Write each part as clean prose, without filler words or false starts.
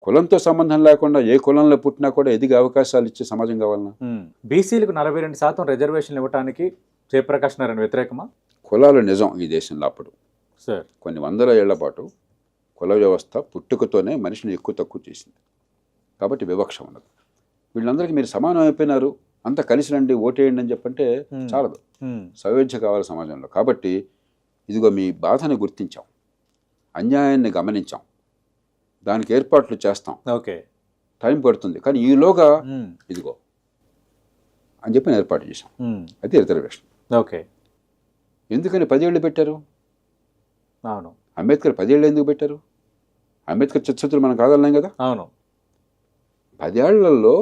కులంతో సంబంధం లేకుండా ఏ కులంలో పుట్టినా కూడా ఎదిగే అవకాశాలు ఇచ్చే సమాజం కావాలన్నా. బీసీలకు 42% రిజర్వేషన్లు ఇవ్వడానికి జయప్రకాష్ నారాయణ వ్యతిరేకమా? కులాలు నిజం ఈ దేశంలో అప్పుడు సార్ కొన్ని వందల ఏళ్ల పాటు కుల వ్యవస్థ పుట్టుకతోనే మనిషిని ఎక్కువ తక్కువ చేసింది. కాబట్టి వివక్ష ఉన్నది. వీళ్ళందరికీ మీరు సమానం అయిపోయినారు, అంతా కలిసి రండి ఓటేయండి అని చెప్పంటే చాలదు. సౌవేధ్య కావాలి సమాజంలో. కాబట్టి ఇదిగో మీ బాధని గుర్తించాం, అన్యాయాన్ని గమనించాం, దానికి ఏర్పాట్లు చేస్తాం, ఓకే టైం పడుతుంది, కానీ ఈలోగా ఇదిగో అని చెప్పి ఏర్పాటు చేశాం. అది రిజర్వేషన్. ఓకే. ఎందుకని 10 ఏళ్ళు పెట్టారు? అవును. అంబేద్కర్ 10 ఏళ్ళు ఎందుకు పెట్టారు? అంబేద్కర్ చిత్తశుద్ధులు మనం కాదన్నాం కదా. అవును. 10 ఏళ్లలో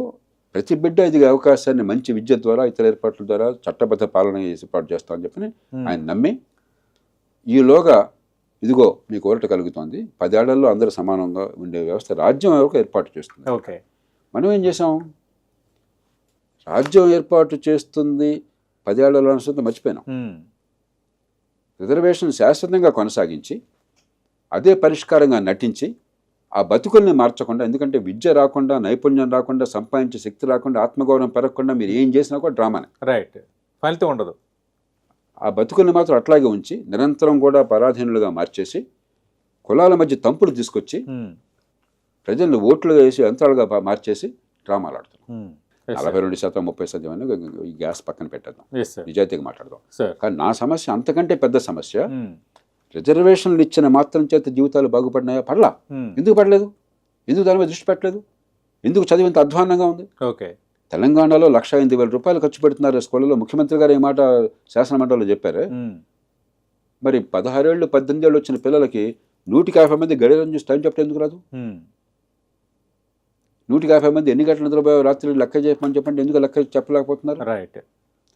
ప్రతి బిడ్డ ఎదిగే అవకాశాన్ని మంచి విద్య ద్వారా ఇతర ఏర్పాట్ల ద్వారా చట్టబద్ధ పాలన ఏర్పాటు చేస్తామని చెప్పని ఆయన నమ్మి ఈలోగా ఇదిగో మీకు ఓరట కలుగుతోంది, 10 ఏళ్లలో అందరూ సమానంగా ఉండే వ్యవస్థ రాజ్యం వరకు ఏర్పాటు చేస్తుంది. ఓకే. మనం ఏం చేసాం? రాజ్యం ఏర్పాటు చేస్తుంది 10 ఏళ్లలో అనుసరించి మర్చిపోయినాం. రిజర్వేషన్ శాశ్వతంగా కొనసాగించి అదే పరిష్కారంగా నటించి ఆ బతుకుల్ని మార్చకుండా, ఎందుకంటే విద్య రాకుండా, నైపుణ్యం రాకుండా, సంపాదించే శక్తి రాకుండా, ఆత్మగౌరవం పెరగకుండా మీరు ఏం చేసినా కూడా డ్రామానే. రైట్. ఫలితం ఉండదు. ఆ బతుకుల్ని మాత్రం అట్లాగే ఉంచి నిరంతరం కూడా పరాధీనులుగా మార్చేసి కులాల మధ్య తంపులు తీసుకొచ్చి ప్రజలను ఓట్లు వేసి యంత్రాలుగా మార్చేసి డ్రామాలు ఆడుతున్నాం. 42% 30% అని ఈ గ్యాస్ పక్కన పెట్టేద్దాం, నిజాయితీగా మాట్లాడదాం. కానీ నా సమస్య అంతకంటే పెద్ద సమస్య. రిజర్వేషన్లు ఇచ్చిన మాత్రం చేత జీవితాలు బాగుపడినాయా? పడలా. ఎందుకు పడలేదు? ఎందుకు దాని మీద దృష్టి పెట్టలేదు? ఎందుకు చదివి ఇంత అధ్వాన్నంగా ఉంది? ఓకే. తెలంగాణలో 1,08,000 రూపాయలు ఖర్చు పెడుతున్నారు స్కూళ్ళలో. ముఖ్యమంత్రి గారు ఈ మాట శాసనమండలిలో చెప్పారు. మరి 16 ఏళ్ళు 18 ఏళ్ళు వచ్చిన పిల్లలకి 150 మంది గడియారం చూసి టైం చెప్పడం ఎందుకు రాదు? 150 మంది ఎన్ని గంటల నిద్రపోయే రాత్రి లెక్క చెప్పమని చెప్పండి, ఎందుకు లెక్క చెప్పలేకపోతున్నారు? రైట్.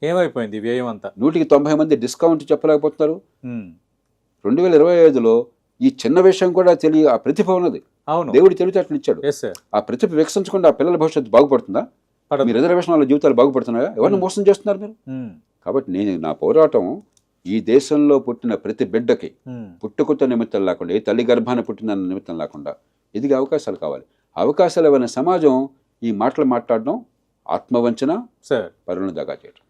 ఏమైపోయింది వ్యయం అంతా? 190 మంది డిస్కౌంట్ చెప్పలేకపోతున్నారు. 2025లో ఈ చిన్న విషయం కూడా తెలియ ఆ ప్రతిభ ఉన్నది. దేవుడు తెలివితేటలు ఇచ్చాడు. ఆ ప్రతిభ వికసించకుండా ఆ పిల్లల భవిష్యత్తు బాగుపడుతుందా? మీ రిజర్వేషన్ వల్ల జీవితాలు బాగుపడుతున్నాయా? ఎవరిని మోసం చేస్తున్నారు మీరు? కాబట్టి నా పోరాటం ఈ దేశంలో పుట్టిన ప్రతి బిడ్డకి పుట్టుకతో నిమిత్తం లేకుండా, ఏ తల్లి గర్భాన్ని పుట్టిన నిమిత్తం లేకుండా ఎదిగే అవకాశాలు కావాలి. అవకాశాలు ఇవ్వని సమాజం ఈ మాటలు మాట్లాడడం ఆత్మవంచన, పరులను దగా చేయడం.